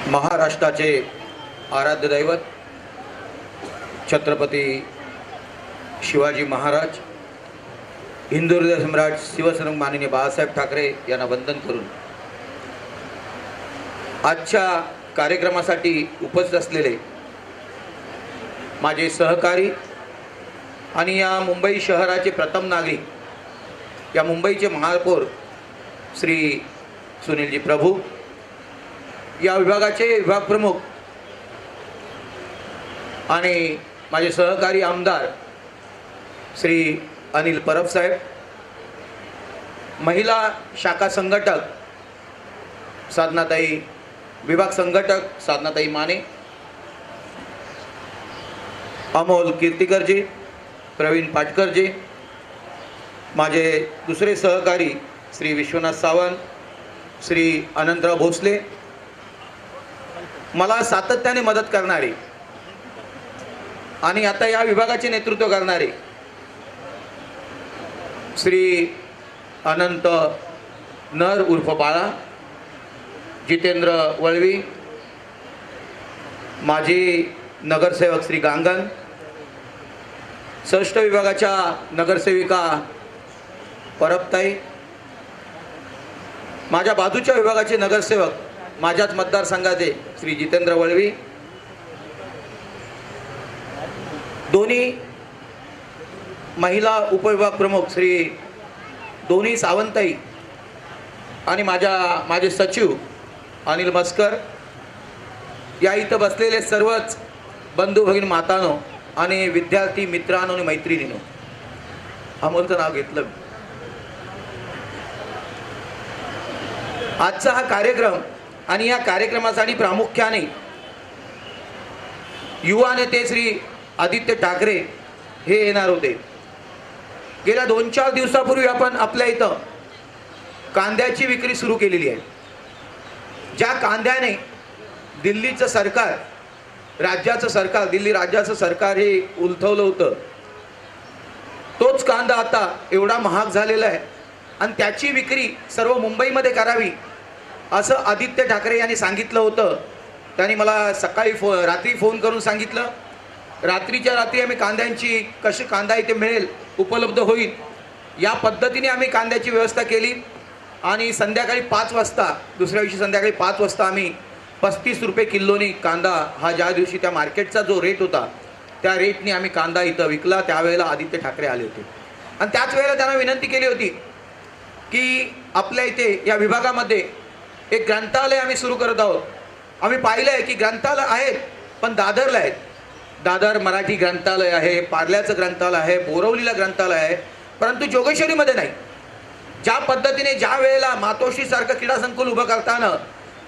महाराष्ट्राचे आराध्य दैवत छत्रपती शिवाजी महाराज, हिंदू हृदय सम्राट शिवसैनिक माननीय बाळासाहेब ठाकरे यांना वंदन करून आजच्या कार्यक्रमासाठी उपस्थित असलेले माझे सहकारी आणि या मुंबई शहराचे प्रथम नागरिक, या मुंबईचे महापौर श्री सुनीलजी प्रभू, या विभागाचे विभाग प्रमुख आणि माझे सहकारी आमदार श्री अनिल परब साहेब, महिला शाखा संघटक साधनाताई, विभाग संघटक साधनाताई माने, अमोल कीर्तिकरजी, प्रवीण पाटकरजी, माझे दुसरे सहकारी श्री विश्वनाथ सावंत, श्री अनंतराव भोसले, मला सातत्याने मदत करणारे आणि आता या विभागाचे नेतृत्व करणारे श्री अनंत नर उर्फ बाळा, जितेंद्र वळवी, माजी नगरसेवक श्री गांगण, षष्ठ विभागाच्या नगरसेविका परबताई, माझ्या बाजूच्या विभागाचे नगरसेवक माझ्याच मतदारसंघाचे श्री जितेंद्र वळवी, दोन्ही महिला उपविभाग प्रमुख श्री दोन्ही सावंताई आणि माझे सचिव अनिल मस्कर, या इथं बसलेले सर्वच बंधू भगिनी मातांनो आणि विद्यार्थी मित्रांनो आणि मैत्रिणींनो, अमोलचं नाव घेतलं. आजचा हा कार्यक्रम आणि या कार्यक्रमासाठी प्रामुख्याने युवा नेते श्री आदित्य ठाकरे हे येणार होते. गेल्या 2-4 दिवसापूर्वी आपण आपल्या इथं कांद्याची विक्री सुरू केलेली आहे. ज्या कांद्याने दिल्लीचं सरकार, राज्याचं सरकार, दिल्ली राज्याचं सरकार हे उलथवलं होतं, तोच कांदा आता एवढा महाग झालेला आहे आणि त्याची विक्री सर्व मुंबईमध्ये करावी असं आदित्य ठाकरे यांनी सांगितलं होतं. त्यांनी मला सकाळी रात्री फोन करून सांगितलं. रात्रीच्या रात्री आम्ही कांद्यांची कशी कांदा इथे मिळेल, उपलब्ध होईल, या पद्धतीने आम्ही कांद्याची व्यवस्था केली आणि संध्याकाळी 5 वाजता, दुसऱ्या दिवशी संध्याकाळी 5 वाजता आम्ही 35 रुपये किलोनी कांदा, हा ज्या दिवशी त्या मार्केटचा जो रेट होता त्या रेटने आम्ही कांदा इथं विकला. त्यावेळेला आदित्य ठाकरे आले होते आणि त्याच वेळेला त्यांना विनंती केली होती की आपल्या इथे या विभागामध्ये एक ग्रंथालय आम्ही सुरू करत आहोत. आम्ही पाहिलं आहे की ग्रंथालय आहेत पण दादरला आहेत. दादर मराठी ग्रंथालय आहे, पार्ल्याचं ग्रंथालय आहे, बोरवलीला ग्रंथालय आहे, परंतु जोगेश्वरीमध्ये नाही. ज्या पद्धतीने ज्या वेळेला मातोश्रीसारखं क्रीडा संकुल उभं करताना,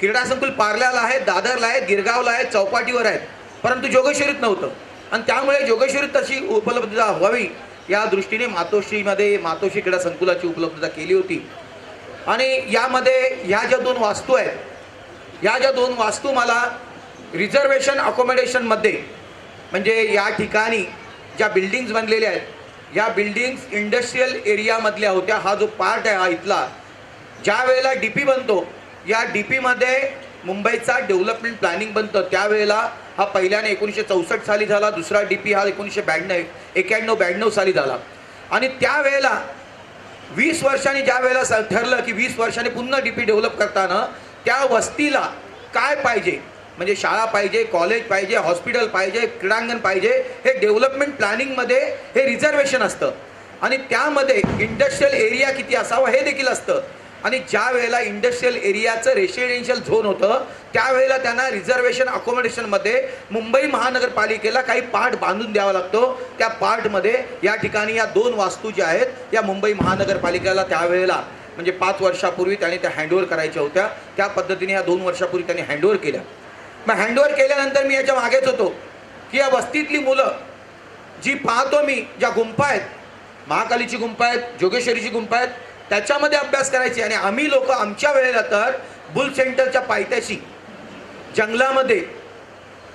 क्रीडा संकुल पार्ल्याला आहेत, दादरला आहेत, गिरगावला आहेत, चौपाटीवर आहेत, परंतु जोगेश्वरीत नव्हतं आणि त्यामुळे जोगेश्वरीत तशी उपलब्धता व्हावी या दृष्टीने मातोश्रीमध्ये मातोश्री क्रीडा संकुलाची उपलब्धता केली होती. आणि यामध्ये ह्या ज्या 2 वास्तू आहेत, या ज्या 2 वास्तू मला रिझर्वेशन अकोमोडेशनमध्ये, म्हणजे या ठिकाणी ज्या बिल्डिंग्स बनलेल्या आहेत, या बिल्डिंग्स इंडस्ट्रियल एरियामधल्या होत्या. हा जो पार्ट आहे हा इथला, ज्या वेळेला DP बनतो, या DPमध्ये मुंबईचा डेव्हलपमेंट प्लॅनिंग बनतं, त्यावेळेला हा पहिल्याने 1964 साली झाला, दुसरा DP हा 1991-92 साली झाला. आणि त्यावेळेला 20 वर्षांनी ज्या वेळेला ठरलं की 20 वर्षांनी पुन्हा DP डेव्हलप करताना त्या वस्तीला काय पाहिजे, म्हणजे शाळा पाहिजे, कॉलेज पाहिजे, हॉस्पिटल पाहिजे, क्रीडांगण पाहिजे, हे डेव्हलपमेंट प्लॅनिंगमध्ये हे रिझर्वेशन असतं आणि त्यामध्ये इंडस्ट्रियल एरिया किती असावा हे देखील असतं. आणि ज्या वेळेला इंडस्ट्रियल एरियाचं रेसिडेन्शियल झोन होतं त्यावेळेला त्यांना रिझर्वेशन अकोमोडेशनमध्ये मुंबई महानगरपालिकेला काही पार्ट बांधून द्यावा लागतो. त्या पार्टमध्ये या ठिकाणी या 2 वास्तू ज्या आहेत या मुंबई महानगरपालिकेला त्यावेळेला, म्हणजे 5 वर्षापूर्वी त्यांनी त्या हँडओव्हर करायच्या होत्या. त्या पद्धतीने या 2 वर्षापूर्वी त्यांनी हँडओव्हर केल्या. मग हँडओव्हर केल्यानंतर मी याच्या मागेच होतो की या वस्तीतली मुलं जी पाहतो मी, ज्या गुंफा आहेत, महाकालीची गुंफा आहेत, जोगेश्वरीची गुंफा आहेत, त्याच्यामध्ये अभ्यास करायची. आणि आम्ही लोक आमच्या वेळेला तर बुल सेंटरच्या पायथ्याशी जंगलामध्ये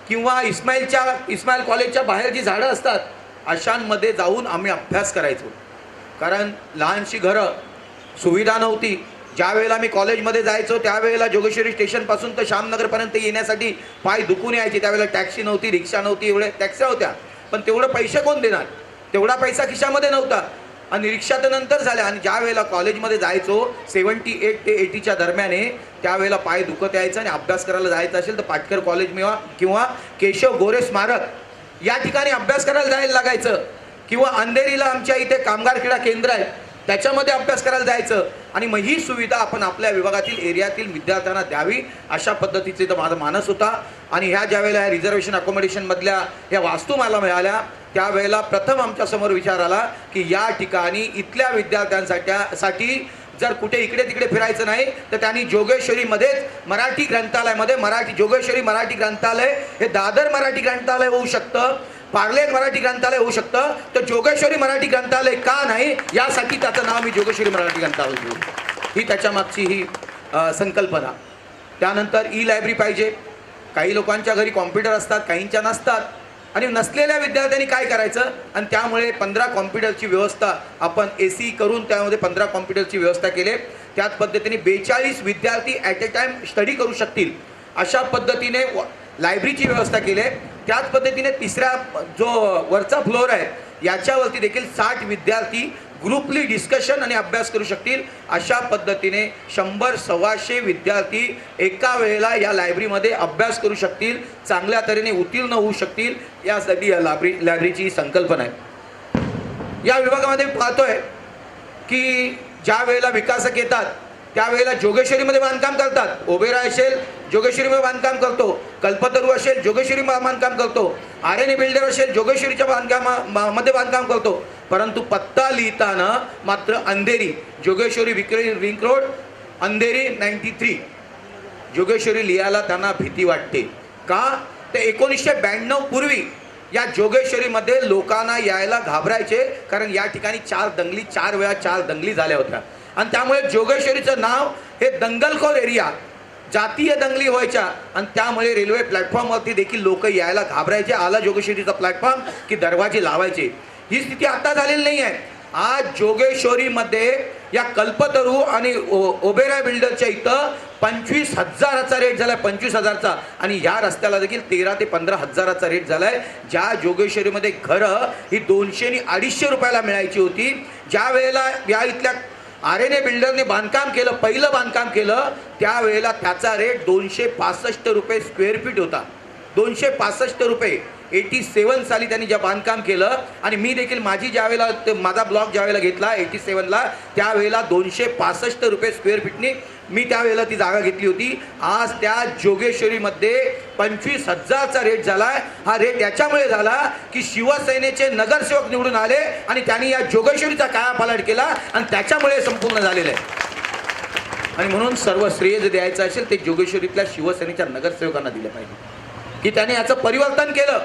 किंवा इस्माईल कॉलेजच्या बाहेर जी झाडं असतात अशांमध्ये जाऊन आम्ही अभ्यास करायचो. कारण लहानशी घरं, सुविधा नव्हती, ज्या वेळेला मी कॉलेजमध्ये जायचो त्यावेळेला जोगेश्वरी स्टेशनपासून तर श्यामनगरपर्यंत येण्यासाठी पाय दुखून यायचे. त्यावेळेला टॅक्सी नव्हती, रिक्षा नव्हती, एवढ्या टॅक्स्या होत्या, पण तेवढं पैसे कोण देणार, तेवढा पैसा खिशामध्ये नव्हता. आणि रिक्षा तर नंतर झाल्या. आणि ज्या वेळेला कॉलेजमध्ये जायचो 78 ते 80च्या दरम्याने, त्यावेळेला पाय दुखत यायचं आणि अभ्यास करायला जायचं असेल तर पाटकर कॉलेज किंवा केशव गोरे स्मारक या ठिकाणी अभ्यास करायला जायला लागायचं. किंवा अंधेरीला आमच्या इथे कामगार क्रीडा केंद्र आहे, त्याच्यामध्ये अभ्यास करायला जायचं. आणि मग ही सुविधा आपण आपल्या विभागातील एरियातील विद्यार्थ्यांना द्यावी अशा पद्धतीचे तर माझा मानस होता. आणि ह्या ज्या वेळेला रिझर्वेशन अकोमोडेशनमधल्या ह्या वास्तू मला मिळाल्या त्यावेळेला प्रथम आमच्या समोर विचार आला की या ठिकाणी इथल्या विद्यार्थ्यांसाठी जर कुठे इकडे तिकडे फिरायचं नाही तर त्यांनी जोगेश्वरीमध्येच मराठी ग्रंथालयामध्ये जोगेश्वरी मराठी ग्रंथालय हे दादर मराठी ग्रंथालय होऊ शकतं, पार्लेर मराठी ग्रंथालय होऊ शकतं, तर जोगेश्वरी मराठी ग्रंथालय का नाही यासाठी त्याचं नाव मी जोगेश्वरी मराठी ग्रंथालय देऊ. ही त्याच्या मागची ही संकल्पना. त्यानंतर ई लायब्ररी पाहिजे. काही लोकांच्या घरी कॉम्प्युटर असतात, काहींच्या नसतात. आणि नसलेल्या विद्यार्थ्यांनी काय करायचं, आणि त्यामुळे 15 कॉम्प्युटरची व्यवस्था आपण AC करून त्यामध्ये 15 कॉम्प्युटरची व्यवस्था केली. त्याच पद्धतीने 42 विद्यार्थी ॲट ए टाइम स्टडी करू शकतील अशा पद्धतीने लायब्ररीची व्यवस्था केली आहे. त्याच पद्धतीने तिसऱ्या जो वरचा फ्लोअर आहे याच्यावरती देखील 60 विद्यार्थी ग्रुपली डिस्कशन आणि अभ्यास करू शकतील. अशा पद्धतीने 100-125 विद्यार्थी एका वेळेला या लायब्ररीमध्ये अभ्यास करू शकतील, चांगल्या तऱ्हेने उत्तीर्ण होऊ शकतील, यासाठी या लायब्ररीची संकल्पना आहे. या विभागामध्ये पाहतोय की ज्या वेळेला विकासक येतात त्यावेळेला जोगेश्वरीमध्ये बांधकाम करतात. ओबेरॉय असेल जोगेश्वरीमध्ये बांधकाम करतो, कल्पतरू असेल जोगेश्वरी बांधकाम करतो, RNA बिल्डर असेल जोगेश्वरीच्या मध्ये बांधकाम करतो. परंतु पत्ता लिहिताना मात्र अंधेरी जोगेश्वरी विक्री रिंग रोड अंधेरी 93 जोगेश्वरी लिहायला त्यांना भीती वाटते. का तर 1992 पूर्वी या जोगेश्वरीमध्ये लोकांना यायला घाबरायचे, कारण या ठिकाणी 4 वेळा 4 दंगली झाल्या होत्या. आणि त्यामुळे जोगेश्वरीचं नाव हे दंगलखोर एरिया, जातीय दंगली व्हायच्या. आणि त्यामुळे रेल्वे प्लॅटफॉर्मवरती देखील लोक यायला घाबरायचे. आला जोगेश्वरीचा प्लॅटफॉर्म की दरवाजे लावायचे. ही स्थिती आता झालेली नाही आहे. आज जोगेश्वरीमध्ये या कल्पतरू आणि ओबेरॉय बिल्डरच्या इथं 25,000चा रेट झाला, 25,000चा. आणि या रस्त्याला देखील 13 ते 15,000चा रेट झालाय. ज्या जोगेश्वरीमध्ये घरं ही 200 आणि 250 रुपयाला मिळायची होती, ज्या वेळेला या इथल्या RNA बिल्डरने बांधकाम केलं, पहिलं बांधकाम केलं, त्यावेळेला त्याचा रेट 265 रुपये स्क्वेअर फीट होता. 265 रुपये 87 साली त्यांनी जे बांधकाम केलं. आणि मी देखील माझा ब्लॉक ज्यावेळेला घेतला 87ला त्यावेळेला 265 रुपये स्क्वेअर फीटनी मी त्यावेळेला ती जागा घेतली होती. आज त्या जोगेश्वरीमध्ये 25,000चा रेट झालाय. हा रेट याच्यामुळे झाला की शिवसेनेचे नगरसेवक निवडून आले आणि त्यांनी या जोगेश्वरीचा कायापालट केला आणि त्याच्यामुळे संपूर्ण झालेलं आहे. आणि म्हणून सर्व श्रेय जे द्यायचं असेल ते जोगेश्वरीतल्या शिवसेनेच्या नगरसेवकांना दिलं पाहिजे की त्याने याचं परिवर्तन केलं.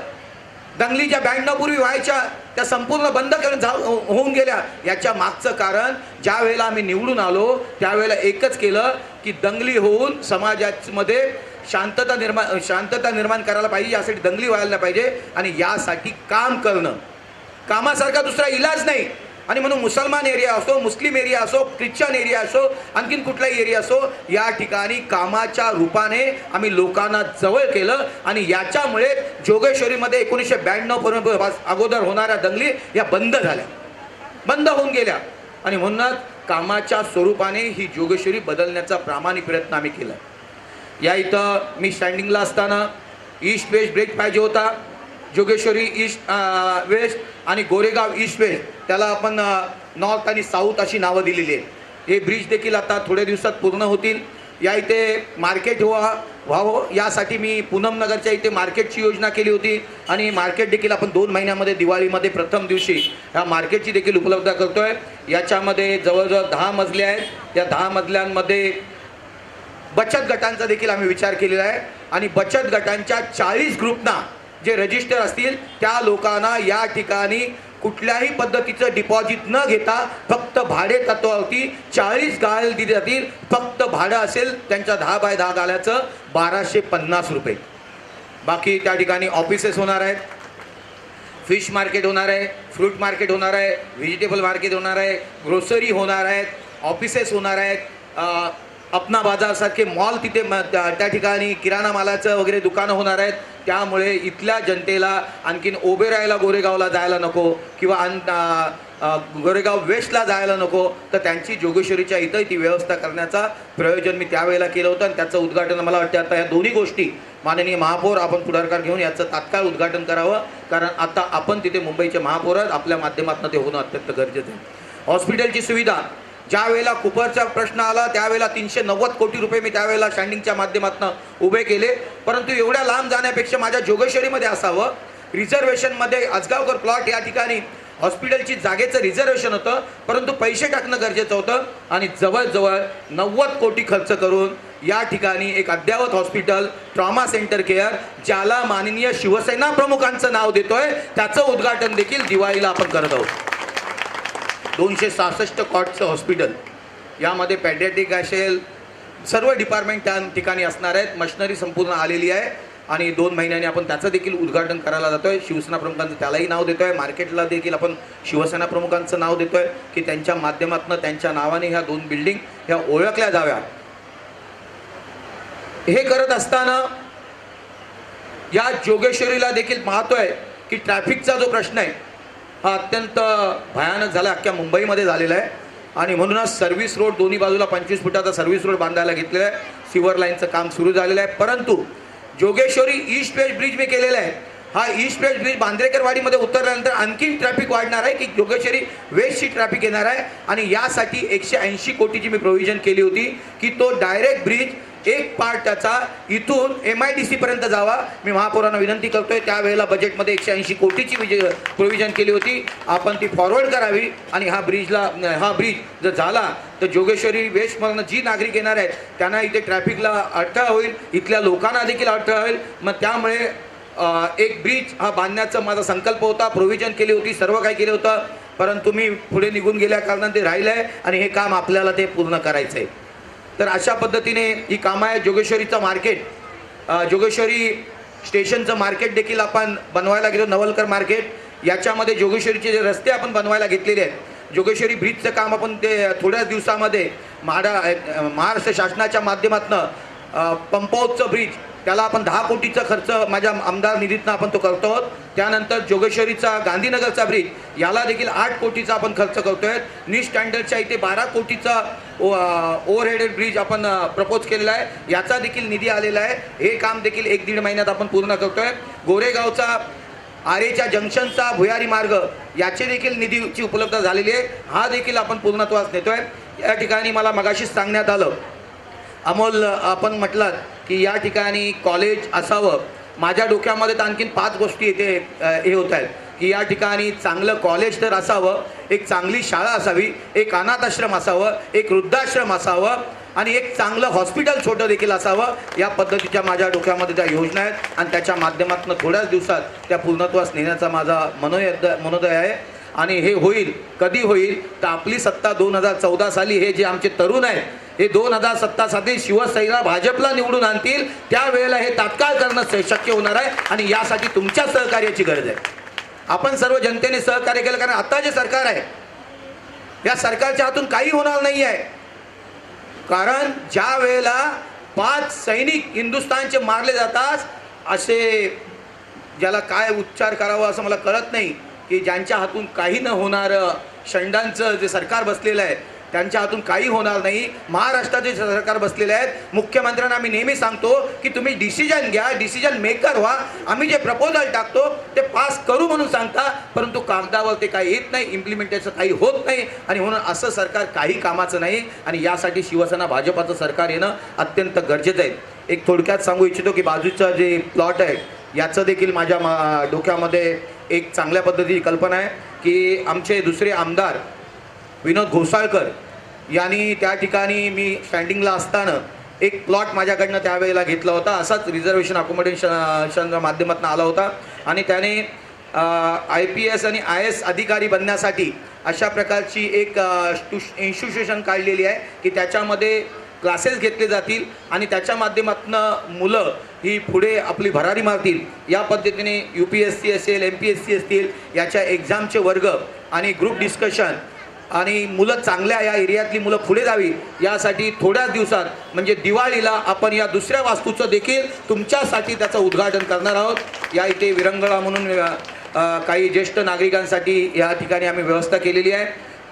दंगलीच्या 92 पूर्वी व्हायच्या त्या संपूर्ण बंद होऊन गेल्या. याच्या मागचं कारण ज्या वेळेला आम्ही निवडून आलो त्यावेळेला एकच केलं की दंगली होऊन समाजामध्ये शांतता निर्माण करायला पाहिजे, यासाठी दंगली व्हायला नाही पाहिजे. आणि यासाठी काम करणं, कामासारखा दुसरा इलाज नाही. आणि म्हणून मुसलमान एरिया असो, मुस्लिम एरिया असो, ख्रिश्चन एरिया असो, आणखीन कुठलाही एरिया असो, या ठिकाणी कामाच्या रूपाने आम्ही लोकांना जवळ केलं. आणि याच्यामुळे जोगेश्वरीमध्ये 1992 अगोदर होणाऱ्या दंगली या बंद झाल्या, बंद होऊन गेल्या. आणि म्हणूनच कामाच्या स्वरूपाने ही जोगेश्वरी बदलण्याचा प्रामाणिक प्रयत्न आम्ही केला. या इथं मी स्टँडिंगला असताना ईस्ट वेस्ट ब्रिज पाहिजे होता. जोगेश्वरी ईस्ट वेस्ट आणि गोरेगाव ईस्ट वेस्ट, त्याला आपण नॉर्थ आणि साऊथ अशी नावं दिलेली आहेत. हे ब्रिज देखील आता थोड्या दिवसात पूर्ण होतील. या इथे मार्केट व्हावं यासाठी मी पूनमनगरच्या इथे मार्केटची योजना केली होती. आणि मार्केट देखील आपण 2 महिन्यामध्ये दिवाळीमध्ये प्रथम दिवशी ह्या मार्केटची देखील उपलब्ध करतोय. याच्यामध्ये जवळजवळ 10 मजले आहेत. त्या 10 मजल्यांमध्ये बचत गटांचा देखील आम्ही विचार केलेला आहे. आणि बचत गटांच्या 40 ग्रुपना जे रजिस्टर असतील त्या लोकांना या ठिकाणी कुठल्याही पद्धतीचं डिपॉझिट न घेता फक्त भाडे तत्वावरती 40 गाळे दिली जातील. फक्त भाडं असेल त्यांच्या 10 बाय 10 गाळ्याचं 1250 रुपये. बाकी त्या ठिकाणी ऑफिसेस होणार आहेत, फिश मार्केट होणार आहे, फ्रूट मार्केट होणार आहे, व्हेजिटेबल मार्केट होणार आहे, ग्रोसरी होणार आहेत, ऑफिसेस होणार आहेत. अपना बाजारसारखे मॉल तिथे त्या ठिकाणी किराणा मालाचं वगैरे दुकानं होणार आहेत. त्यामुळे इथल्या जनतेला आणखीन उभे राहायला गोरेगावला जायला नको किंवा गोरेगाव वेस्टला जायला नको, तर त्यांची जोगेश्वरीच्या इथं ती व्यवस्था करण्याचा प्रयोजन मी त्यावेळेला केलं होतं आणि त्याचं उद्घाटन मला वाटतं आता या दोन्ही गोष्टी माननीय महापौर आपण पुढाकार घेऊन याचं तात्काळ उद्घाटन करावं, कारण आता आपण तिथे मुंबईचे महापौर आहेत, आपल्या माध्यमातून ते होणं अत्यंत गरजेचं आहे. हॉस्पिटलची सुविधा ज्या वेळेला कुपरचा प्रश्न आला त्यावेळेला 390 कोटी रुपये मी त्यावेळेला स्टँडिंगच्या माध्यमातून उभे केले, परंतु एवढ्या लांब जाण्यापेक्षा माझ्या जोगेश्वरीमध्ये असावं. रिझर्वेशनमध्ये आजगावकर प्लॉट या ठिकाणी हॉस्पिटलची जागेचं रिझर्वेशन होतं, परंतु पैसे टाकणं गरजेचं होतं आणि जवळजवळ 90 कोटी खर्च करून या ठिकाणी एक अद्ययावत हॉस्पिटल ट्रॉमा सेंटर केअर ज्याला माननीय शिवसेना प्रमुखांचं नाव देतोय त्याचं उद्घाटन देखील दिवाळीला आपण करत आहोत. 266 कॉटचं हॉस्पिटल, यामध्ये पॅडियाट्रिक असेल, सर्व डिपार्टमेंट त्या ठिकाणी असणार आहेत. मशिनरी संपूर्ण आलेली आहे आणि 2 महिन्यांनी आपण त्याचं देखील उद्घाटन करायला जातोय. शिवसेना प्रमुखांचं त्यालाही नाव देतोय, मार्केटला देखील आपण शिवसेना प्रमुखांचं नाव देतोय की त्यांच्या माध्यमातून त्यांच्या नावाने ह्या 2 बिल्डिंग ह्या ओळखल्या जाव्या. हे करत असताना या जोगेश्वरीला देखील पाहतोय की ट्रॅफिकचा जो प्रश्न आहे हा अत्यंत भयानक झाला, अख्ख्या मुंबईमध्ये झालेला आहे आणि म्हणूनच सर्व्हिस रोड दोन्ही बाजूला 25 फुटाचा सर्व्हिस रोड बांधायला घेतलेला आहे. सिवर लाईनचं काम सुरू झालेलं आहे, परंतु जोगेश्वरी ईस्ट वेस्ट ब्रिज मी केलेला आहे. हा ईस्ट वेस्ट ब्रिज बांद्रेकरवाडीमध्ये उतरल्यानंतर आणखी ट्रॅफिक वाढणार आहे की जोगेश्वरी वेस्टची ट्रॅफिक येणार आहे आणि यासाठी 180 कोटीची मी प्रोव्हिजन केली होती की तो डायरेक्ट ब्रिज एक पार्ट त्याचा इथून MIDC पर्यंत जावा. मी महापौरांना विनंती करतोय, त्यावेळेला बजेटमध्ये 180 कोटीची प्रोव्हिजन केली होती, आपण ती फॉरवर्ड करावी आणि हा ब्रिज जर झाला तर जोगेश्वरी वेस्टमधून जी नागरिक येणार आहेत त्यांना इथे ट्रॅफिकला अडथळा होईल, इथल्या लोकांना देखील अडथळा होईल. मग त्यामुळे एक ब्रिज हा बांधण्याचा माझा संकल्प होता, प्रोव्हिजन केली होती, सर्व काही केलं होतं, परंतु मी पुढे निघून गेल्या कारणाने ते राहिलं आहे आणि हे काम आपल्याला ते पूर्ण करायचं आहे. तर अशा पद्धतीने ही कामं आहे. जोगेश्वरीचं मार्केट, जोगेश्वरी स्टेशनचं मार्केट देखील आपण बनवायला गेलो, नवलकर मार्केट. याच्यामध्ये जोगेश्वरीचे जे रस्ते आपण बनवायला घेतलेले आहेत, जोगेश्वरी ब्रिजचं काम आपण ते थोड्याच दिवसामध्ये महाराष्ट्र शासनाच्या माध्यमातून पंपहाऊसचं ब्रिज त्याला आपण 10 कोटीचा खर्च माझ्या आमदार निधीतनं आपण तो करतो आहोत. त्यानंतर जोगेश्वरीचा गांधीनगरचा ब्रिज याला देखील 8 कोटीचा आपण खर्च करतोय. न्यू स्टँडर्डच्या इथे 12 कोटीचा ओव्हरहेडेड ब्रिज आपण प्रपोज केलेला आहे, याचा देखील निधी आलेला आहे. हे काम देखील 1-1.5 महिन्यात आपण पूर्ण करतोय. गोरेगावचा आरेच्या जंक्शनचा भुयारी मार्ग याचे देखील निधीची उपलब्ध झालेली आहे, हा देखील आपण पूर्णत्वास नेतोय. या ठिकाणी मला मगाशीच सांगण्यात आलं, अमोल आपण म्हटलात की या ठिकाणी कॉलेज असावं. माझ्या डोक्यामध्ये तर आणखीन 5 गोष्टी इथे हे होत आहेत की या ठिकाणी चांगलं कॉलेज तर असावं, एक चांगली शाळा असावी, एक अनाथाश्रम असावं, एक वृद्धाश्रम असावं आणि एक चांगलं हॉस्पिटल छोटं देखील असावं. या पद्धतीच्या माझ्या डोक्यामध्ये त्या योजना आहेत आणि त्याच्या माध्यमातून थोड्याच दिवसात त्या पूर्णत्वास नेण्याचा माझा मनोदय आहे. आणि हे होईल, कधी होईल तर आपली सत्ता 2014 साली हे जे आमचे तरुण आहेत हे 2017 साली शिवसेना भाजपला निवडून आणतील, त्यावेळेला हे तात्काळ करणं शक्य होणार आहे आणि यासाठी तुमच्या सहकार्याची गरज आहे. आपण सर्व जनतेने सहकार्य केलं, कारण आता जे सरकार आहे या सरकारच्या हातून काही होणार नाही आहे. कारण ज्या वेळेला 5 सैनिक हिंदुस्थानचे मारले जातात, असे ज्याला काय उच्चार करावं असं मला कळत नाही की ज्यांच्या हातून काही न होणारं शंडांचं जे सरकार बसलेलं आहे त्यांच्या हातून काही होणार नाही. महाराष्ट्राचे सरकार बसलेले आहेत. मुख्यमंत्र्यांना आम्ही नेहमी सांगतो की तुम्ही डिसिजन घ्या, डिसिजन मेकर व्हा. आम्ही जे प्रपोजल टाकतो ते पास करू म्हणून सांगता, परंतु कागदावर ते काही येत नाही, इम्प्लिमेंटेशन काही होत नाही आणि म्हणून असं सरकार काही कामाचं नाही आणि यासाठी शिवसेना भाजपाचं सरकार येणं अत्यंत गरजेचं आहे. एक थोडक्यात सांगू इच्छितो की बाजूचं जे प्लॉट आहे याचं देखील माझ्या डोक्यामध्ये एक चांगल्या पद्धतीची कल्पना आहे की आमचे दुसरे आमदार विनोद घोसाळकर यांनी त्या ठिकाणी मी स्टँडिंगला असताना एक प्लॉट माझ्याकडनं त्यावेळेला घेतला होता. असाच रिझर्वेशन अकोमोडेशनच्या माध्यमातून आला होता आणि त्याने IPS आणि IS अधिकारी बनण्यासाठी अशा प्रकारची एक इन्स्टिट्यूशन काढलेली आहे की त्याच्यामध्ये क्लासेस घेतले जातील आणि त्याच्या माध्यमातून मुलं ही पुढे आपली भरारी मारतील. या पद्धतीने UPSC असेल, MPSC असतील याच्या एक्झामचे वर्ग आणि ग्रुप डिस्कशन आणि मुलं चांगल्या या एरियातली मुलं पुढे जावी यासाठी थोड्याच दिवसात म्हणजे दिवाळीला आपण या दुसऱ्या वास्तूचं देखील तुमच्यासाठी त्याचं उद्घाटन करणार आहोत. या इथे विरंगुळा म्हणून काही ज्येष्ठ नागरिकांसाठी या ठिकाणी आम्ही व्यवस्था केलेली आहे.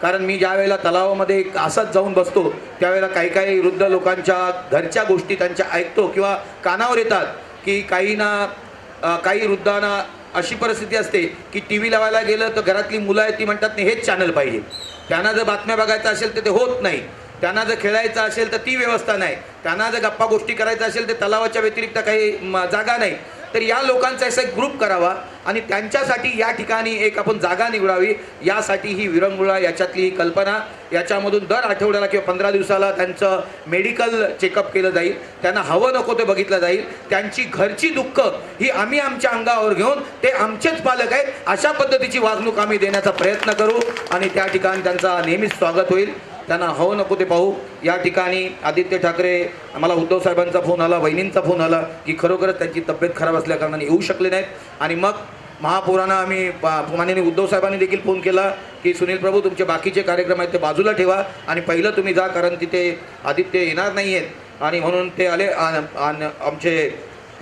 कारण मी ज्या वेळेला तलावामध्ये असंच जाऊन बसतो त्यावेळेला काही काही वृद्ध लोकांच्या घरच्या गोष्टी त्यांच्या ऐकतो किंवा कानावर येतात की काही वृद्धांना अशी परिस्थिती असते की टी व्ही लावायला गेलं तर घरातली मुलं आहेत ती म्हणतात नाही हेच चॅनल पाहिजे. त्यांना जर बातम्या बघायचं असेल तर ते होत नाही. त्यांना जर खेळायचं असेल तर ती व्यवस्था नाही. त्यांना जर गप्पा गोष्टी करायचं असेल तर तलावाच्या व्यतिरिक्त काही जागा नाही. तर या लोकांचा असा एक ग्रुप करावा आणि त्यांच्यासाठी या ठिकाणी एक आपण जागा निवडावी. यासाठी ही विरंगुळा याच्यातली ही कल्पना. याच्यामधून दर आठवड्याला किंवा 15 दिवसाला त्यांचं मेडिकल चेकअप केलं जाईल. त्यांना हवं नको ते बघितलं जाईल. त्यांची घरची दुःख ही आम्ही आमच्या अंगावर घेऊन ते आमचेच पालक आहेत अशा पद्धतीची वागणूक आम्ही देण्याचा प्रयत्न करू आणि त्या ठिकाणी त्यांचा नेहमीच स्वागत होईल. त्यांना हवं नको ते पाहू. या ठिकाणी आदित्य ठाकरे मला उद्धव साहेबांचा फोन आला, वहिनींचा फोन आला की खरोखरच त्यांची तब्येत खराब असल्या कारणाने येऊ शकले नाहीत. आणि मग महापौरांना आम्ही माननीय उद्धव साहेबांनी देखील फोन केला की सुनील प्रभू तुमचे बाकीचे कार्यक्रम आहेत ते बाजूला ठेवा आणि पहिलं तुम्ही जा कारण तिथे आदित्य येणार नाही आहेत. आणि म्हणून ते आले. आमचे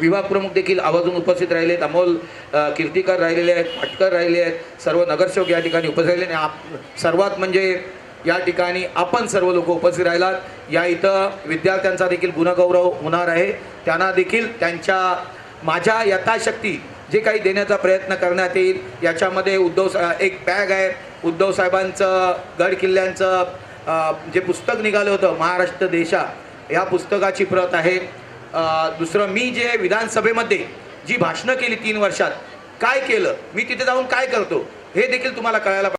विभाग प्रमुख देखील आवाजून उपस्थित राहिले आहेत. अमोल कीर्तिकर राहिलेले आहेत, पाटकर राहिले आहेत, सर्व नगरसेवक या ठिकाणी उपस्थित राहिले. सर्वात म्हणजे या ठिकाणी आपण सर्व लोक उपस्थित राहिलात. या इथं विद्यार्थ्यांचा देखील गुणगौरव होणार आहे. त्यांना देखील माझ्या यथाशक्ती जे काही देण्याचा प्रयत्न करण्यात येईल. याच्यामध्ये एक बॅग आहे उद्धव साहेबांचं गड किल्ल्यांचं जे पुस्तक निघालं होतं महाराष्ट्र देशा या पुस्तकाची प्रत आहे. दुसरं मी जे विधानसभेमध्ये जी भाषणं केली 3 वर्षात काय केलं, मी तिथे जाऊन काय करतो हे देखील तुम्हाला कळायला